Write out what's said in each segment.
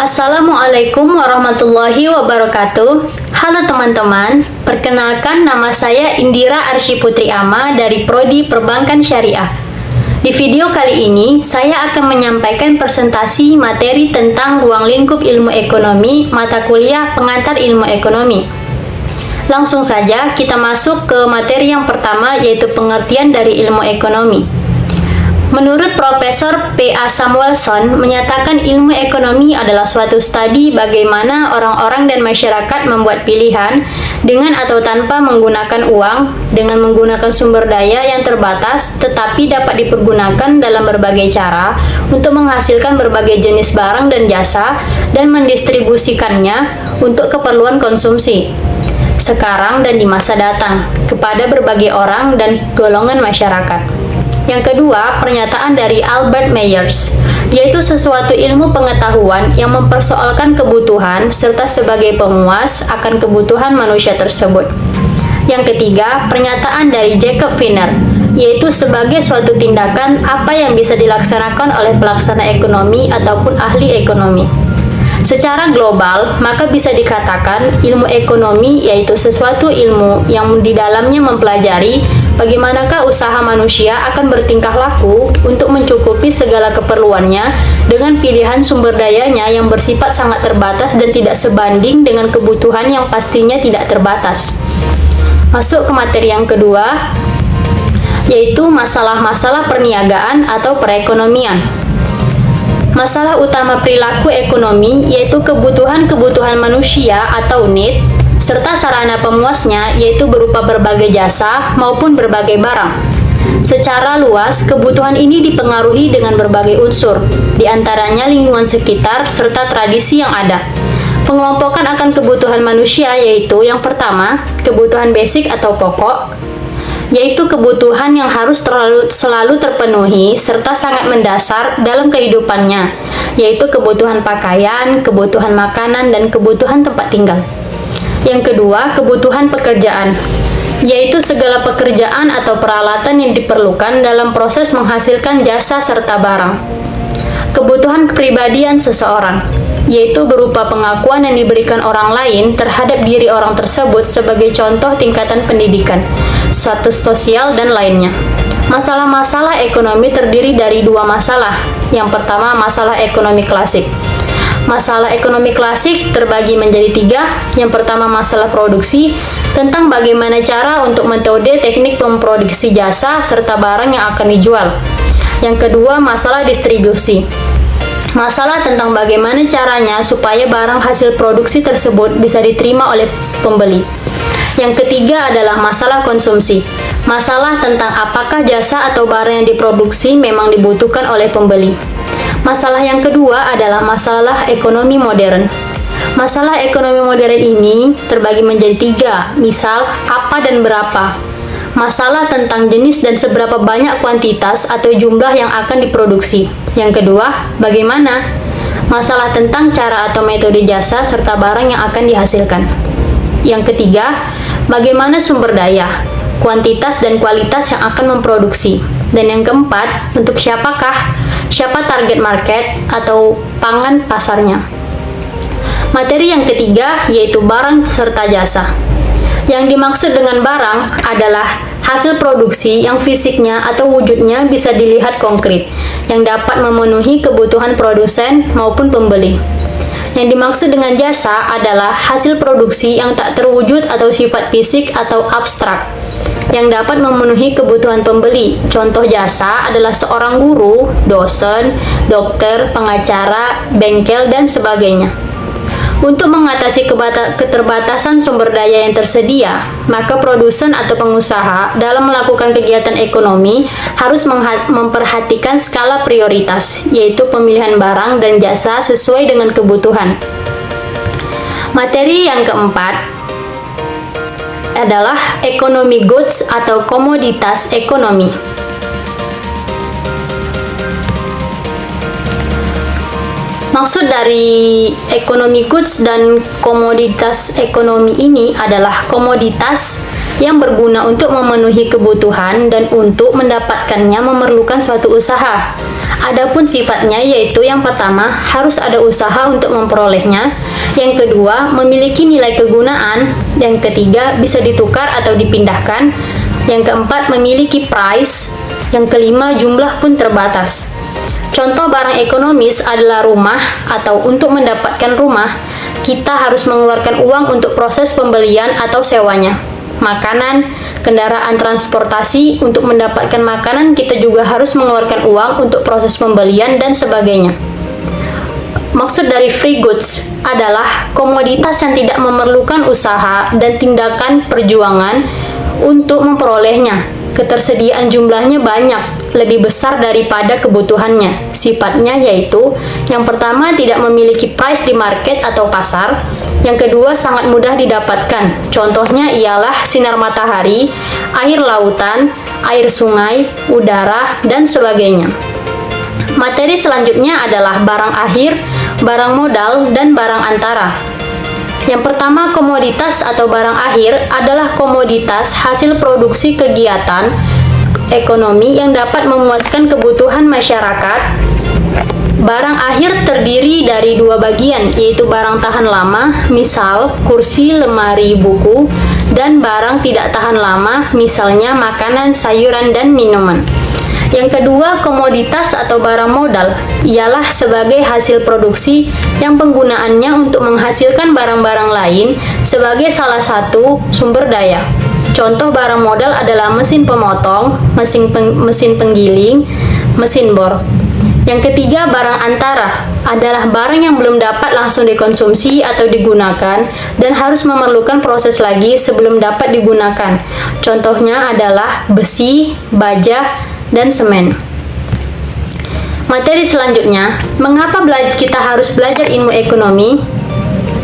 Assalamualaikum warahmatullahi wabarakatuh. Halo teman-teman, perkenalkan nama saya Indira Arsy Putri Ama dari Prodi Perbankan Syariah. Di video kali ini, saya akan menyampaikan presentasi materi tentang ruang lingkup ilmu ekonomi, mata kuliah pengantar ilmu ekonomi. Langsung saja kita masuk ke materi yang pertama, yaitu pengertian dari ilmu ekonomi. Menurut Profesor P.A. Samuelson, menyatakan ilmu ekonomi adalah suatu studi bagaimana orang-orang dan masyarakat membuat pilihan dengan atau tanpa menggunakan uang, dengan menggunakan sumber daya yang terbatas, tetapi dapat dipergunakan dalam berbagai cara untuk menghasilkan berbagai jenis barang dan jasa dan mendistribusikannya untuk keperluan konsumsi sekarang dan di masa datang kepada berbagai orang dan golongan masyarakat. Yang kedua, pernyataan dari Albert Meyers, yaitu sesuatu ilmu pengetahuan yang mempersoalkan kebutuhan serta sebagai pemuas akan kebutuhan manusia tersebut. Yang ketiga, pernyataan dari Jacob Wiener, yaitu sebagai suatu tindakan apa yang bisa dilaksanakan oleh pelaksana ekonomi ataupun ahli ekonomi. Secara global, maka bisa dikatakan ilmu ekonomi yaitu sesuatu ilmu yang di dalamnya mempelajari bagaimanakah usaha manusia akan bertingkah laku untuk mencukupi segala keperluannya dengan pilihan sumber dayanya yang bersifat sangat terbatas dan tidak sebanding dengan kebutuhan yang pastinya tidak terbatas. Masuk ke materi yang kedua, yaitu masalah-masalah perniagaan atau perekonomian. Masalah utama perilaku ekonomi yaitu kebutuhan-kebutuhan manusia atau need, serta sarana pemuasnya yaitu berupa berbagai jasa maupun berbagai barang. Secara luas, kebutuhan ini dipengaruhi dengan berbagai unsur, diantaranya lingkungan sekitar serta tradisi yang ada. Pengelompokan akan kebutuhan manusia yaitu yang pertama, kebutuhan basic atau pokok, yaitu kebutuhan yang harus selalu terpenuhi serta sangat mendasar dalam kehidupannya, yaitu kebutuhan pakaian, kebutuhan makanan, dan kebutuhan tempat tinggal. Yang kedua, kebutuhan pekerjaan, yaitu segala pekerjaan atau peralatan yang diperlukan dalam proses menghasilkan jasa serta barang. Kebutuhan kepribadian seseorang, yaitu berupa pengakuan yang diberikan orang lain terhadap diri orang tersebut sebagai contoh tingkatan pendidikan, status sosial, dan lainnya. Masalah-masalah ekonomi terdiri dari dua masalah. Yang pertama, masalah ekonomi klasik. Masalah ekonomi klasik terbagi menjadi tiga. Yang pertama, masalah produksi, tentang bagaimana cara untuk metode teknik memproduksi jasa serta barang yang akan dijual. Yang kedua, masalah distribusi. Masalah tentang bagaimana caranya supaya barang hasil produksi tersebut bisa diterima oleh pembeli. Yang ketiga adalah masalah konsumsi. Masalah tentang apakah jasa atau barang yang diproduksi memang dibutuhkan oleh pembeli. Masalah yang kedua adalah masalah ekonomi modern. Masalah ekonomi modern ini terbagi menjadi tiga, misal apa dan berapa. Masalah tentang jenis dan seberapa banyak kuantitas atau jumlah yang akan diproduksi. Yang kedua, bagaimana? Masalah tentang cara atau metode jasa serta barang yang akan dihasilkan. Yang ketiga, bagaimana sumber daya, kuantitas dan kualitas yang akan memproduksi. Dan yang keempat, untuk siapa target market atau pangan pasarnya. Materi yang ketiga yaitu barang serta jasa. Yang dimaksud dengan barang adalah hasil produksi yang fisiknya atau wujudnya bisa dilihat konkret, yang dapat memenuhi kebutuhan produsen maupun pembeli. Yang dimaksud dengan jasa adalah hasil produksi yang tak terwujud atau sifat fisik atau abstrak, yang dapat memenuhi kebutuhan pembeli. Contoh jasa adalah seorang guru, dosen, dokter, pengacara, bengkel, dan sebagainya. Untuk mengatasi keterbatasan sumber daya yang tersedia, maka produsen atau pengusaha dalam melakukan kegiatan ekonomi harus memperhatikan skala prioritas, yaitu pemilihan barang dan jasa sesuai dengan kebutuhan. Materi yang keempat adalah ekonomi goods atau komoditas ekonomi. Maksud dari ekonomi goods dan komoditas ekonomi ini adalah komoditas yang berguna untuk memenuhi kebutuhan dan untuk mendapatkannya memerlukan suatu usaha. Adapun sifatnya yaitu yang pertama, harus ada usaha untuk memperolehnya. Yang kedua, memiliki nilai kegunaan. Yang ketiga, bisa ditukar atau dipindahkan. Yang keempat, memiliki price. Yang kelima, jumlah pun terbatas. Contoh barang ekonomis adalah rumah, atau untuk mendapatkan rumah, kita harus mengeluarkan uang untuk proses pembelian atau sewanya. Makanan, kendaraan transportasi, untuk mendapatkan makanan kita juga harus mengeluarkan uang untuk proses pembelian dan sebagainya. Maksud dari free goods adalah komoditas yang tidak memerlukan usaha dan tindakan perjuangan untuk memperolehnya. Ketersediaan jumlahnya banyak, lebih besar daripada kebutuhannya. Sifatnya yaitu, yang pertama tidak memiliki price di market atau pasar. Yang kedua sangat mudah didapatkan. Contohnya ialah sinar matahari, air lautan, air sungai, udara, dan sebagainya. Materi selanjutnya adalah barang akhir, barang modal, dan barang antara. Yang pertama, komoditas atau barang akhir adalah komoditas hasil produksi kegiatan ekonomi yang dapat memuaskan kebutuhan masyarakat. Barang akhir terdiri dari dua bagian, yaitu barang tahan lama, misal kursi, lemari, buku, dan barang tidak tahan lama, misalnya makanan, sayuran, dan minuman. Yang kedua, komoditas atau barang modal ialah sebagai hasil produksi yang penggunaannya untuk menghasilkan barang-barang lain sebagai salah satu sumber daya. Contoh barang modal adalah mesin pemotong, mesin penggiling, mesin bor. Yang ketiga, barang antara adalah barang yang belum dapat langsung dikonsumsi atau digunakan dan harus memerlukan proses lagi sebelum dapat digunakan. Contohnya adalah besi, baja, dan semen. Materi selanjutnya, mengapa kita harus belajar ilmu ekonomi?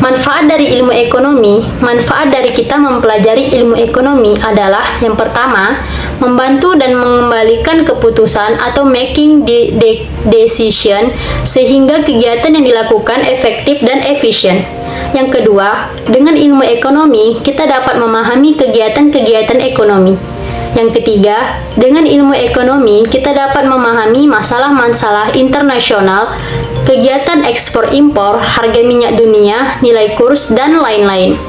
Manfaat dari ilmu ekonomi, manfaat dari kita mempelajari ilmu ekonomi adalah yang pertama, membantu dan mengembalikan keputusan atau making decision sehingga kegiatan yang dilakukan efektif dan efisien. Yang kedua, dengan ilmu ekonomi kita dapat memahami kegiatan-kegiatan ekonomi. Yang ketiga, dengan ilmu ekonomi kita dapat memahami masalah-masalah internasional, kegiatan ekspor-impor, harga minyak dunia, nilai kurs, dan lain-lain.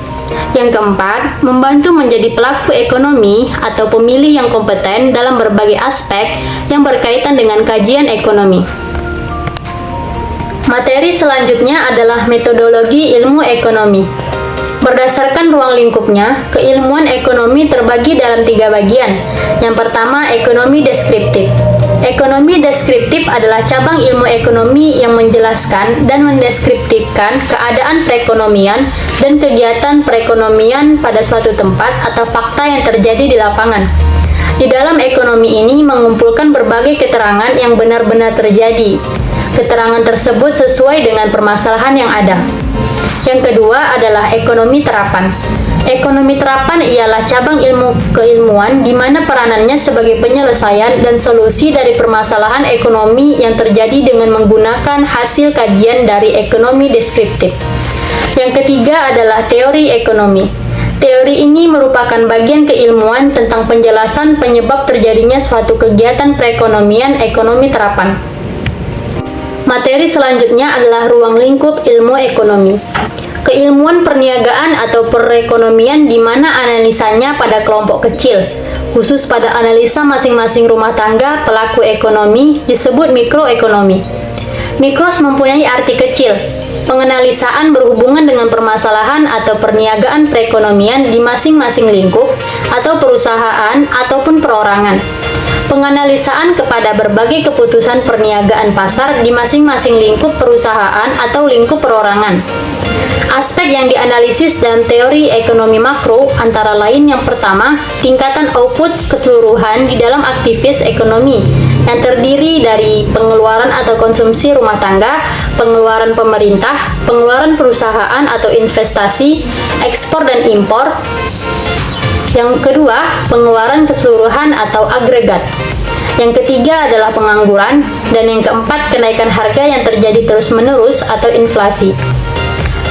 Yang keempat, membantu menjadi pelaku ekonomi atau pemilih yang kompeten dalam berbagai aspek yang berkaitan dengan kajian ekonomi. Materi selanjutnya adalah metodologi ilmu ekonomi. Berdasarkan ruang lingkupnya, keilmuan ekonomi terbagi dalam 3 bagian. Yang pertama, ekonomi deskriptif. Ekonomi deskriptif adalah cabang ilmu ekonomi yang menjelaskan dan mendeskriptifkan keadaan perekonomian dan kegiatan perekonomian pada suatu tempat atau fakta yang terjadi di lapangan. Di dalam ekonomi ini mengumpulkan berbagai keterangan yang benar-benar terjadi. Keterangan tersebut sesuai dengan permasalahan yang ada. Yang kedua adalah ekonomi terapan. Ekonomi terapan ialah cabang ilmu keilmuan di mana peranannya sebagai penyelesaian dan solusi dari permasalahan ekonomi yang terjadi dengan menggunakan hasil kajian dari ekonomi deskriptif. Yang ketiga adalah teori ekonomi. Teori ini merupakan bagian keilmuan tentang penjelasan penyebab terjadinya suatu kegiatan perekonomian ekonomi terapan. Materi selanjutnya adalah ruang lingkup ilmu ekonomi. Keilmuan perniagaan atau perekonomian di mana analisanya pada kelompok kecil, khusus pada analisa masing-masing rumah tangga pelaku ekonomi disebut mikroekonomi. Mikros mempunyai arti kecil. Penganalisaan berhubungan dengan permasalahan atau perniagaan perekonomian di masing-masing lingkup atau perusahaan ataupun perorangan. Penganalisaan kepada berbagai keputusan perniagaan pasar di masing-masing lingkup perusahaan atau lingkup perorangan. Aspek yang dianalisis dalam teori ekonomi makro antara lain yang pertama, tingkatan output keseluruhan di dalam aktivis ekonomi yang terdiri dari pengeluaran atau konsumsi rumah tangga, pengeluaran pemerintah, pengeluaran perusahaan atau investasi, ekspor dan impor. Yang kedua, pengeluaran keseluruhan atau agregat. Yang ketiga adalah pengangguran, dan yang keempat, kenaikan harga yang terjadi terus-menerus atau inflasi.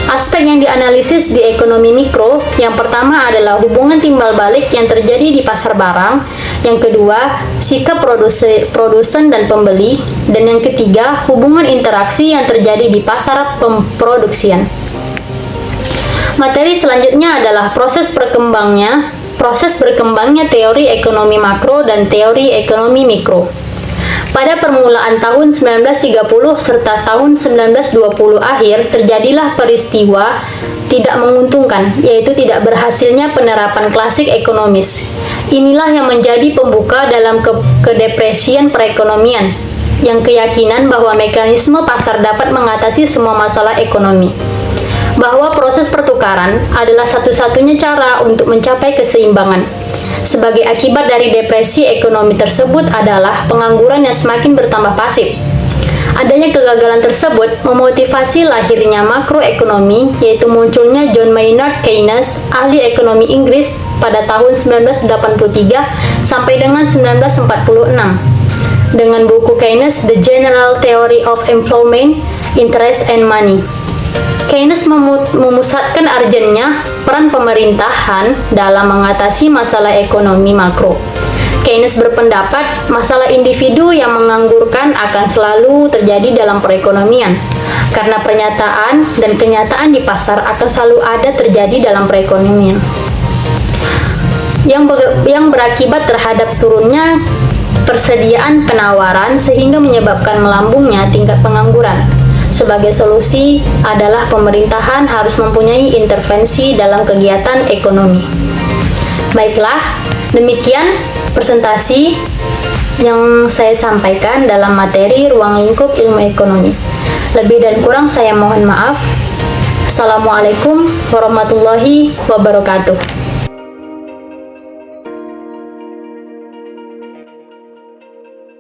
Aspek yang dianalisis di ekonomi mikro, yang pertama adalah hubungan timbal balik yang terjadi di pasar barang. Yang kedua, sikap produsen dan pembeli. Dan yang ketiga, hubungan interaksi yang terjadi di pasar pemproduksian. Materi selanjutnya adalah proses berkembangnya teori ekonomi makro dan teori ekonomi mikro. Pada permulaan tahun 1930 serta tahun 1920 akhir, terjadilah peristiwa tidak menguntungkan, yaitu tidak berhasilnya penerapan klasik ekonomis. Inilah yang menjadi pembuka dalam kedepresian perekonomian, yang keyakinan bahwa mekanisme pasar dapat mengatasi semua masalah ekonomi. Bahwa proses pertukaran adalah satu-satunya cara untuk mencapai keseimbangan. Sebagai akibat dari depresi ekonomi tersebut adalah pengangguran yang semakin bertambah pasif. Adanya kegagalan tersebut memotivasi lahirnya makroekonomi, yaitu munculnya John Maynard Keynes, ahli ekonomi Inggris pada tahun 1983 sampai dengan 1946. Dengan buku Keynes, The General Theory of Employment, Interest and Money. Keynes memusatkan urgennya peran pemerintahan dalam mengatasi masalah ekonomi makro. Keynes berpendapat masalah individu yang menganggurkan akan selalu terjadi dalam perekonomian, karena pernyataan dan kenyataan di pasar akan selalu ada terjadi dalam perekonomian, yang berakibat terhadap turunnya persediaan penawaran sehingga menyebabkan melambungnya tingkat pengangguran. Sebagai solusi adalah pemerintahan harus mempunyai intervensi dalam kegiatan ekonomi. Baiklah, demikian presentasi yang saya sampaikan dalam materi ruang lingkup ilmu ekonomi. Lebih dan kurang saya mohon maaf. Assalamualaikum warahmatullahi wabarakatuh.